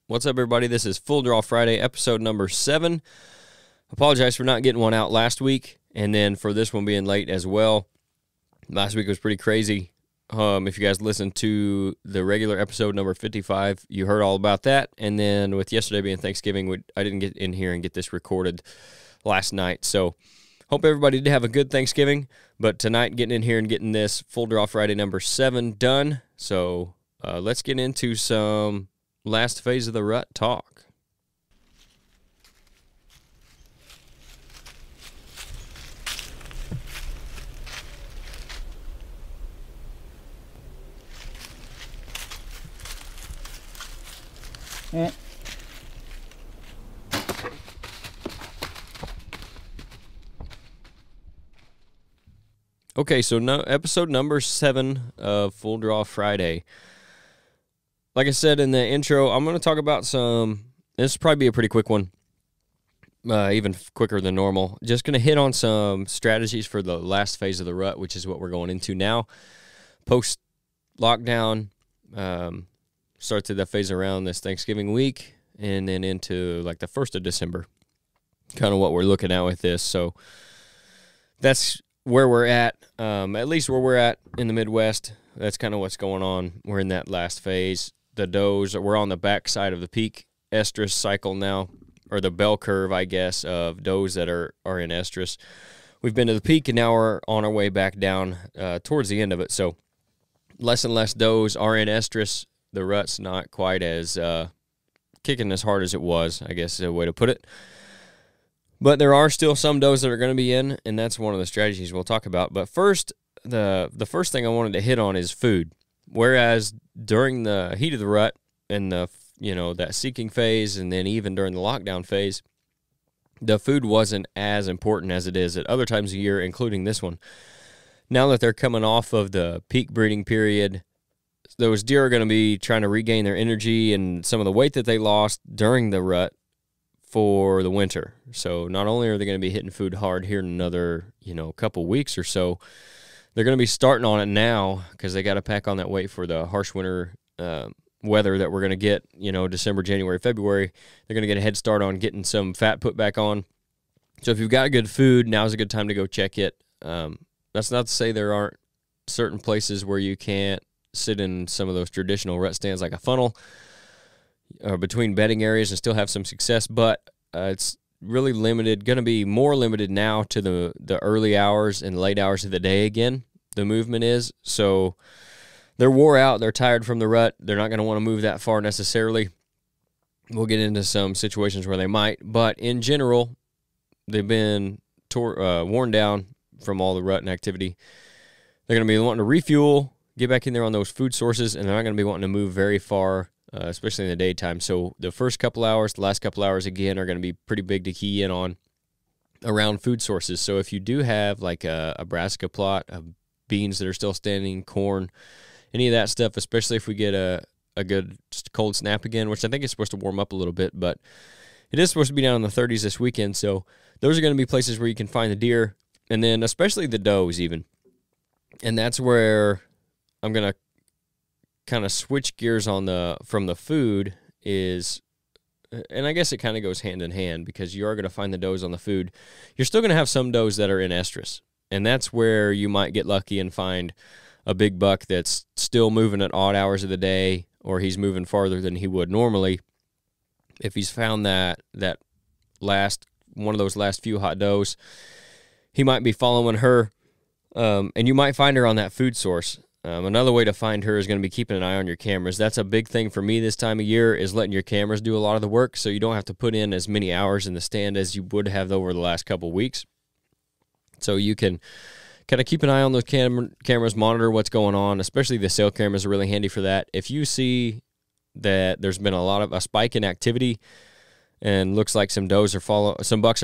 What's up, everybody? This is Full Draw Friday, episode number 7. Apologize for not getting one out last week, and then for this one being late as well. Last week was pretty crazy. If you guys listened to the regular episode number 55, you heard all about that. And then with yesterday being Thanksgiving, I didn't get in here and get this recorded last night. So hope everybody did have a good Thanksgiving. But tonight, getting in here and getting this Full Draw Friday number 7 done. So let's get into some last phase of the rut talk. Okay, so episode number 7 of Full Draw Friday. Like I said in the intro, I'm going to talk about this will probably be a pretty quick one, even quicker than normal. Just going to hit on some strategies for the last phase of the rut, which is what we're going into now. Post-lockdown, starts to that phase around this Thanksgiving week, and then into like the 1st of December, kind of what we're looking at with this. So that's where we're at least where we're at in the Midwest. That's kind of what's going on. We're in that last phase. The does, we're on the back side of the peak estrus cycle now, or the bell curve, I guess, of does that are in estrus. We've been to the peak, and now we're on our way back down towards the end of it. So less and less does are in estrus. The rut's not quite as kicking as hard as it was, I guess is a way to put it. But there are still some does that are going to be in, and that's one of the strategies we'll talk about. But first, the first thing I wanted to hit on is food. Whereas during the heat of the rut and that seeking phase, and then even during the lockdown phase, the food wasn't as important as it is at other times of year, including this one. Now that they're coming off of the peak breeding period, those deer are going to be trying to regain their energy and some of the weight that they lost during the rut for the winter. So not only are they going to be hitting food hard here in another, couple weeks or so, they're going to be starting on it now because they got to pack on that weight for the harsh winter weather that we're going to get, December, January, February. They're going to get a head start on getting some fat put back on. So if you've got good food, now's a good time to go check it. That's not to say there aren't certain places where you can't sit in some of those traditional rut stands like a funnel or between bedding areas and still have some success, but it's really limited, going to be more limited now to the early hours and late hours of the day again, the movement is. So they're wore out, they're tired from the rut, they're not going to want to move that far necessarily. We'll get into some situations where they might, but in general, they've been worn down from all the rut and activity. They're going to be wanting to refuel, get back in there on those food sources, and they're not going to be wanting to move very far, especially in the daytime. So the first couple hours, the last couple hours, again, are going to be pretty big to key in on around food sources. So if you do have like a brassica plot of beans that are still standing, corn, any of that stuff, especially if we get a good cold snap again, which I think is supposed to warm up a little bit, but it is supposed to be down in the 30s this weekend. So those are going to be places where you can find the deer, and then especially the does even. And that's where I'm going to kind of switch gears on from the food is, and I guess it kind of goes hand in hand because you are going to find the does on the food. You're still going to have some does that are in estrus, and that's where you might get lucky and find a big buck that's still moving at odd hours of the day, or he's moving farther than he would normally. If he's found that one of those last few hot does, he might be following her, and you might find her on that food source. Another way to find her is going to be keeping an eye on your cameras. That's a big thing for me this time of year, is letting your cameras do a lot of the work so you don't have to put in as many hours in the stand as you would have over the last couple weeks. So you can kind of keep an eye on those cameras, monitor what's going on, especially the cell cameras are really handy for that. If you see that there's been a spike in activity and looks like some bucks are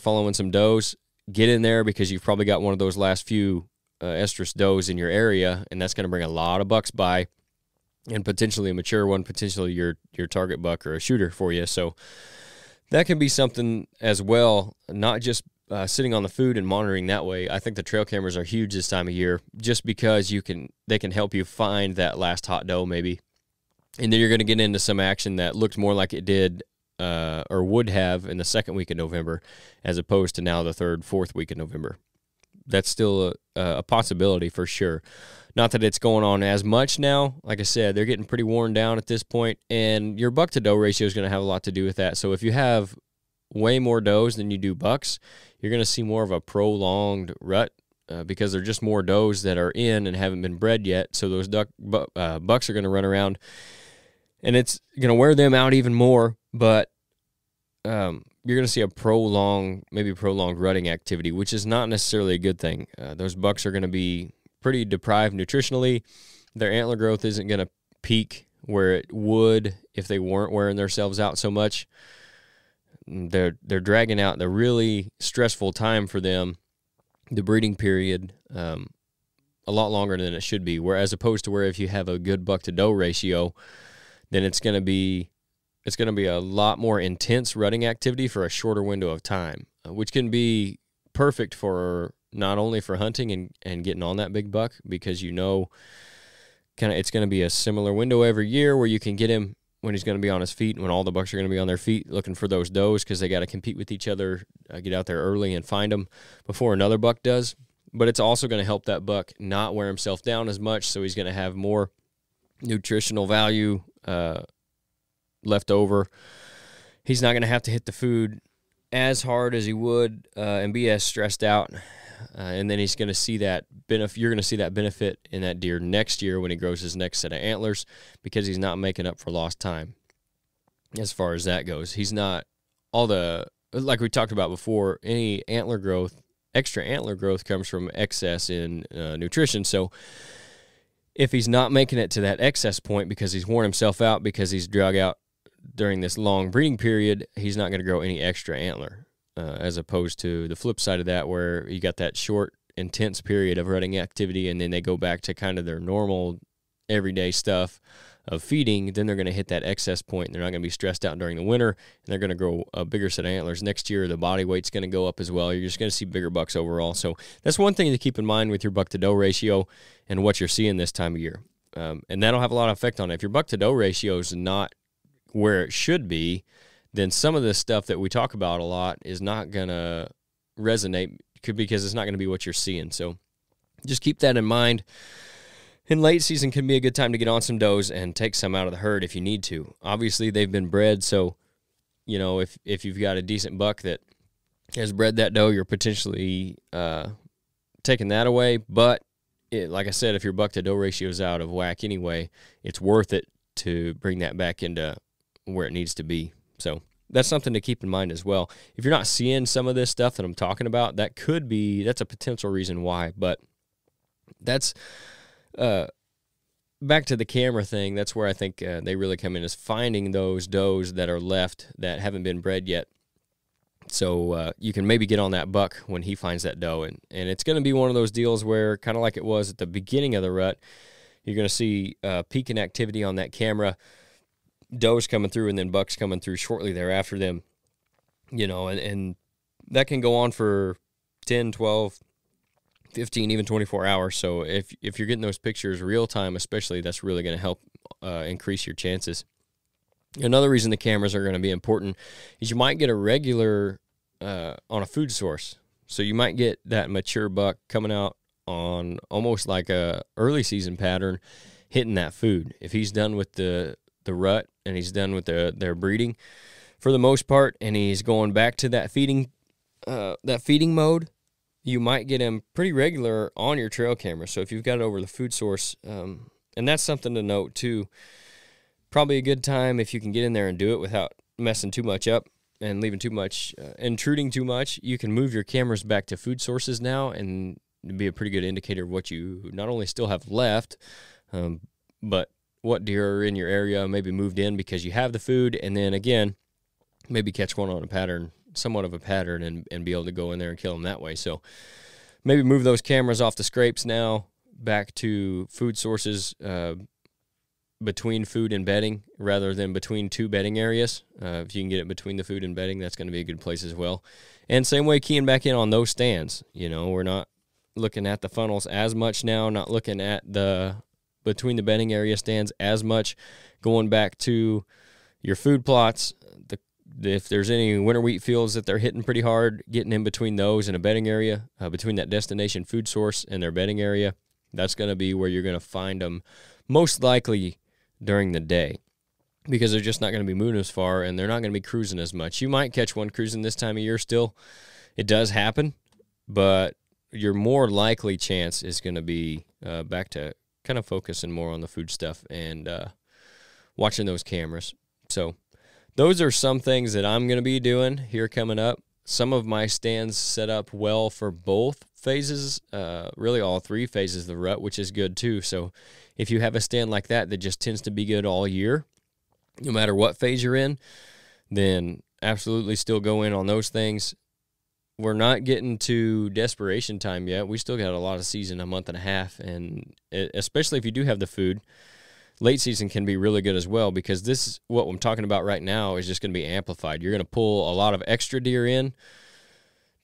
following some does, get in there because you've probably got one of those last few estrus does in your area, and that's going to bring a lot of bucks by, and potentially a mature one, potentially your target buck or a shooter for you. So that can be something as well, not just sitting on the food and monitoring that way. I think the trail cameras are huge this time of year, just because they can help you find that last hot doe maybe And then you're going to get into some action that looked more like it did or would have in the second week of November, as opposed to now the third, fourth week of November. That's still a possibility for sure. Not that it's going on as much now. Like I said, they're getting pretty worn down at this point, and your buck to doe ratio is going to have a lot to do with that. So if you have way more does than you do bucks, you're going to see more of a prolonged rut because there are just more does that are in and haven't been bred yet. So those bucks are going to run around, and it's going to wear them out even more. But you're going to see a prolonged rutting activity, which is not necessarily a good thing. Those bucks are going to be pretty deprived nutritionally. Their antler growth isn't going to peak where it would if they weren't wearing themselves out so much. They're dragging out the really stressful time for them, the breeding period, a lot longer than it should be. Whereas opposed to where if you have a good buck to doe ratio, then it's going to be a lot more intense rutting activity for a shorter window of time, which can be perfect for not only for hunting and getting on that big buck, because it's going to be a similar window every year where you can get him when he's going to be on his feet, when all the bucks are going to be on their feet looking for those does, because they got to compete with each other, get out there early and find them before another buck does. But it's also going to help that buck not wear himself down as much, so he's going to have more nutritional value left over. He's not going to have to hit the food as hard as he would and be as stressed out. And then he's going to see that you're going to see that benefit in that deer next year when he grows his next set of antlers, because he's not making up for lost time as far as that goes. He's not like we talked about before, any antler growth, extra antler growth comes from excess in nutrition. So if he's not making it to that excess point because he's worn himself out, because he's drug out during this long breeding period, he's not going to grow any extra antler, as opposed to the flip side of that, where you got that short, intense period of rutting activity, and then they go back to kind of their normal everyday stuff of feeding. Then they're going to hit that excess point, and they're not going to be stressed out during the winter, and they're going to grow a bigger set of antlers next year. The body weight's going to go up as well. You're just going to see bigger bucks overall. So that's one thing to keep in mind with your buck to doe ratio and what you're seeing this time of year. And that'll have a lot of effect on it. If your buck to doe ratio is not where it should be, then some of this stuff that we talk about a lot is not going to resonate, because it's not going to be what you're seeing. So just keep that in mind. And late season can be a good time to get on some does and take some out of the herd if you need to. Obviously, they've been bred, so if you've got a decent buck that has bred that doe, you're potentially taking that away. But like I said, if your buck to doe ratio is out of whack anyway, it's worth it to bring that back into where it needs to be. So that's something to keep in mind as well. If you're not seeing some of this stuff that I'm talking about, that's a potential reason why. But that's back to the camera thing. That's where I think they really come in, is finding those does that are left that haven't been bred yet. So you can maybe get on that buck when he finds that doe. And it's going to be one of those deals where, kind of like it was at the beginning of the rut, you're going to see peaking activity on that camera, does coming through, and then bucks coming through shortly thereafter them, and that can go on for 10, 12, 15, even 24 hours. So if you're getting those pictures real time, especially, that's really going to help increase your chances. Another reason the cameras are going to be important is you might get a regular on a food source. So you might get that mature buck coming out on almost like a early season pattern, hitting that food. If he's done with the rut and he's done with their breeding for the most part, and he's going back to that feeding mode, you might get him pretty regular on your trail camera. So if you've got it over the food source, and that's something to note too, probably a good time if you can get in there and do it without messing too much up and leaving too much, intruding too much. You can move your cameras back to food sources now, and it'd be a pretty good indicator of what you not only still have left, but what deer are in your area, maybe moved in because you have the food, and then again, maybe catch one on a pattern, somewhat of a pattern, and be able to go in there and kill them that way. So maybe move those cameras off the scrapes now back to food sources between food and bedding rather than between two bedding areas. If you can get it between the food and bedding, that's going to be a good place as well. And same way, keying back in on those stands. We're not looking at the funnels as much now, not looking at the between the bedding area stands as much. Going back to your food plots, if there's any winter wheat fields that they're hitting pretty hard, getting in between those and a bedding area, between that destination food source and their bedding area, that's going to be where you're going to find them most likely during the day, because they're just not going to be moving as far and they're not going to be cruising as much. You might catch one cruising this time of year still. It does happen, but your more likely chance is going to be back to kind of focusing more on the food stuff and watching those cameras. So those are some things that I'm going to be doing here coming up. Some of my stands set up well for both phases, really all three phases of the rut, which is good too. So if you have a stand like that just tends to be good all year, no matter what phase you're in, then absolutely still go in on those things. We're not getting to desperation time yet. We still got a lot of season, a month and a half, and especially if you do have the food, late season can be really good as well, because this is what I'm talking about right now is just going to be amplified. You're going to pull a lot of extra deer in.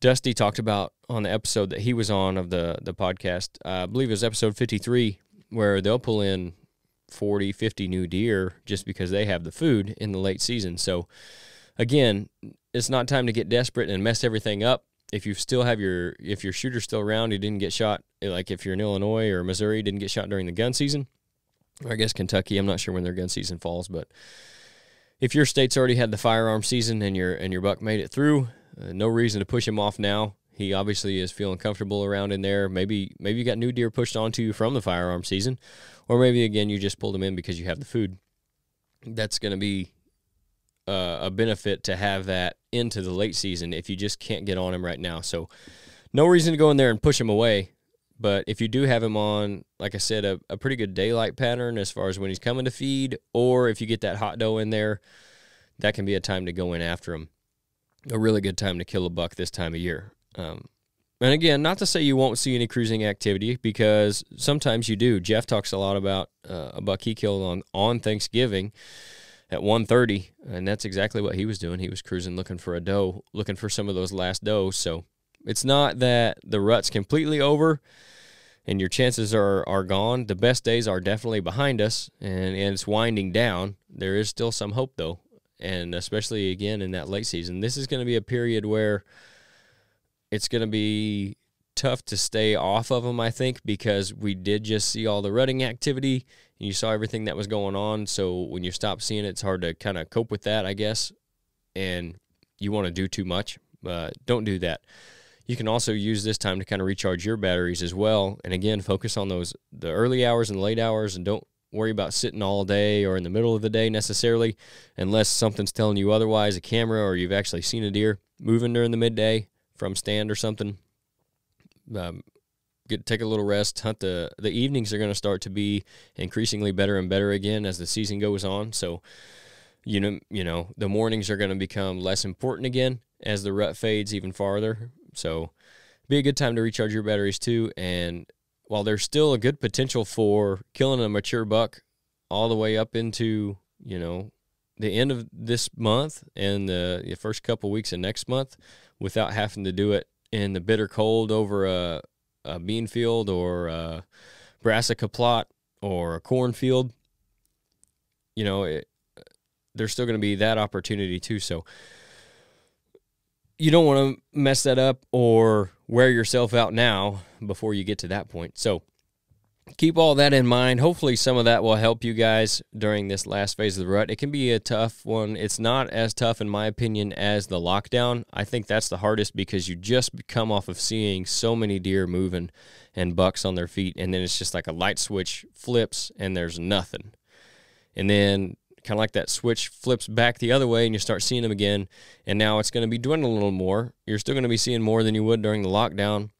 Dusty talked about on the episode that he was on of the podcast, I believe it was episode 53, where they'll pull in 40, 50 new deer just because they have the food in the late season. So again, it's not time to get desperate and mess everything up. If you still have if your shooter's still around, he didn't get shot, like if you're in Illinois or Missouri, didn't get shot during the gun season, or I guess Kentucky, I'm not sure when their gun season falls, but if your state's already had the firearm season and your buck made it through, no reason to push him off now. He obviously is feeling comfortable around in there. Maybe you got new deer pushed onto you from the firearm season, or maybe, again, you just pulled them in because you have the food. That's going to be a benefit to have that into the late season if you just can't get on him right now. So no reason to go in there and push him away. But if you do have him on, like I said, a pretty good daylight pattern as far as when he's coming to feed, or if you get that hot doe in there, that can be a time to go in after him. A really good time to kill a buck this time of year. And again, not to say you won't see any cruising activity, because sometimes you do. Jeff talks a lot about a buck he killed on Thanksgiving at 1:30, and that's exactly what he was doing. He was cruising looking for a doe, looking for some of those last does. So it's not that the rut's completely over and your chances are gone. The best days are definitely behind us, and it's winding down. There is still some hope, though, and especially, again, in that late season. This is going to be a period where it's going to be tough to stay off of them, I think, because we did just see all the rutting activity, and you saw everything that was going on. So when you stop seeing it, it's hard to kind of cope with that, I guess, and you want to do too much. Don't do that. You can also use this time to kind of recharge your batteries as well, and again, focus on the early hours and late hours, and don't worry about sitting all day or in the middle of the day necessarily, unless something's telling you otherwise, a camera, or you've actually seen a deer moving during the midday from stand or something. Take a little rest, hunt. The evenings are going to start to be increasingly better and better again as the season goes on. So, you know, the mornings are going to become less important again as the rut fades even farther. So, be a good time to recharge your batteries too. And while there's still a good potential for killing a mature buck all the way up into, you know, the end of this month and the first couple weeks of next month, without having to do it in the bitter cold over a bean field or a brassica plot or a cornfield, you know, there's still going to be that opportunity too. So you don't want to mess that up or wear yourself out now before you get to that point. So keep all that in mind. Hopefully some of that will help you guys during this last phase of the rut. It can be a tough one. It's not as tough, in my opinion, as the lockdown. I think that's the hardest because you just come off of seeing so many deer moving and bucks on their feet, and then it's just like a light switch flips and there's nothing. And then kind of like that switch flips back the other way and you start seeing them again, and now it's going to be dwindling a little more. You're still going to be seeing more than you would during the lockdown,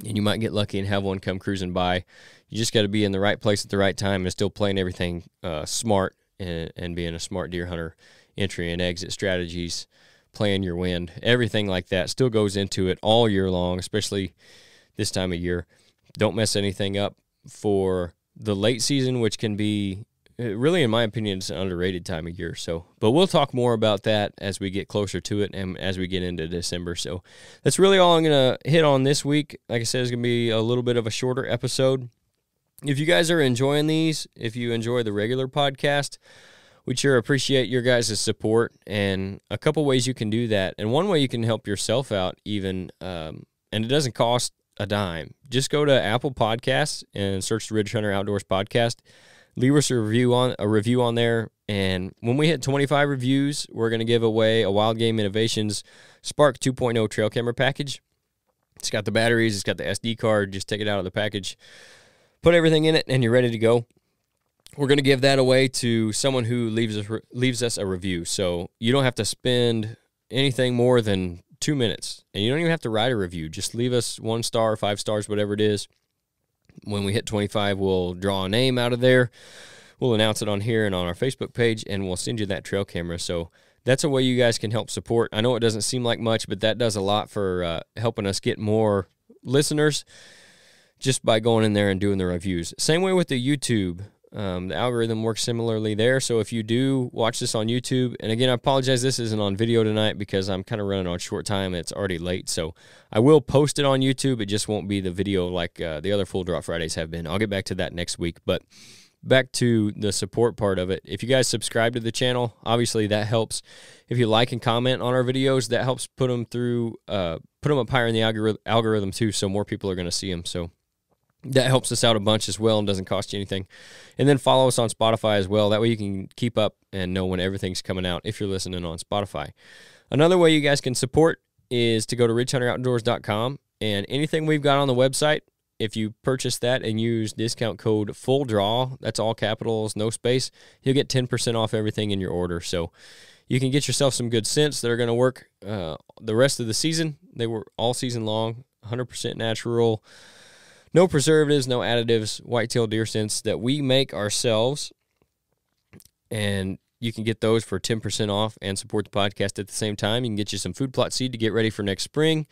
and you might get lucky and have one come cruising by. You just got to be in the right place at the right time and still playing everything smart and being a smart deer hunter. Entry and exit strategies, playing your wind, everything like that still goes into it all year long, especially this time of year. Don't mess anything up for the late season, which can be, really, in my opinion, it's an underrated time of year. So, but we'll talk more about that as we get closer to it and as we get into December. So that's really all I'm going to hit on this week. Like I said, it's going to be a little bit of a shorter episode. If you guys are enjoying these, if you enjoy the regular podcast, we'd sure appreciate your guys' support, and a couple ways you can do that. And one way you can help yourself out even, and it doesn't cost a dime. Just go to Apple Podcasts and search the Ridge Hunter Outdoors podcast. Leave us a review on there, and when we hit 25 reviews, we're going to give away a Wildgame Innovations Spark 2.0 trail camera package. It's got the batteries, it's got the SD card. Just take it out of the package, put everything in it, and you're ready to go. We're going to give that away to someone who leaves us a review. So you don't have to spend anything more than 2 minutes, and you don't even have to write a review. Just leave us 1 star, 5 stars, whatever it is. When we hit 25, we'll draw a name out of there. We'll announce it on here and on our Facebook page, and we'll send you that trail camera. So that's a way you guys can help support. I know it doesn't seem like much, but that does a lot for helping us get more listeners just by going in there and doing the reviews. Same way with the YouTube. The algorithm works similarly there. So if you do watch this on YouTube, and again, I apologize, this isn't on video tonight because I'm kind of running on short time. It's already late. So I will post it on YouTube. It just won't be the video like the other Full Drop Fridays have been. I'll get back to that next week. But back to the support part of it. If you guys subscribe to the channel, obviously that helps. If you like and comment on our videos, that helps put them up higher in the algorithm too, so more people are going to see them. So that helps us out a bunch as well and doesn't cost you anything. And then follow us on Spotify as well. That way you can keep up and know when everything's coming out if you're listening on Spotify. Another way you guys can support is to go to ridgehunteroutdoors.com, and anything we've got on the website, if you purchase that and use discount code FULLDRAW, that's all capitals, no space, you'll get 10% off everything in your order. So you can get yourself some good scents that are going to work the rest of the season. They work all season long, 100% natural, no preservatives, no additives, whitetail deer scents that we make ourselves. And you can get those for 10% off and support the podcast at the same time. You can get you some food plot seed to get ready for next spring.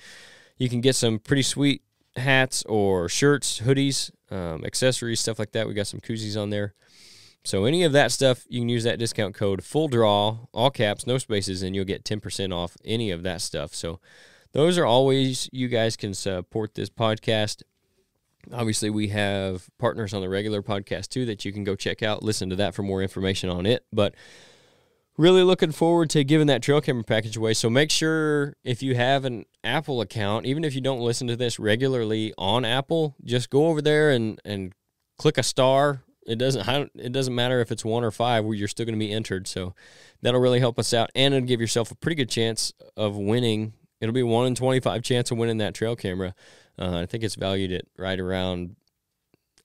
You can get some pretty sweet hats or shirts, hoodies, accessories, stuff like that. We got some koozies on there. So any of that stuff, you can use that discount code FULLDRAW, all caps, no spaces, and you'll get 10% off any of that stuff. So those are all ways you guys can support this podcast. Obviously, we have partners on the regular podcast, too, that you can go check out. Listen to that for more information on it. But really looking forward to giving that trail camera package away. So make sure if you have an Apple account, even if you don't listen to this regularly on Apple, just go over there and click a star. It doesn't matter if it's 1 or 5, you're still going to be entered. So that'll really help us out, and it'll give yourself a pretty good chance of winning. It'll be 1 in 25 chance of winning that trail camera. I think it's valued at right around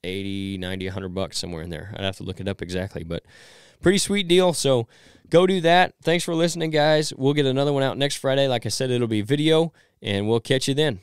80, 90, 100 bucks, somewhere in there. I'd have to look it up exactly, but pretty sweet deal. So go do that. Thanks for listening, guys. We'll get another one out next Friday. Like I said, it'll be video, and we'll catch you then.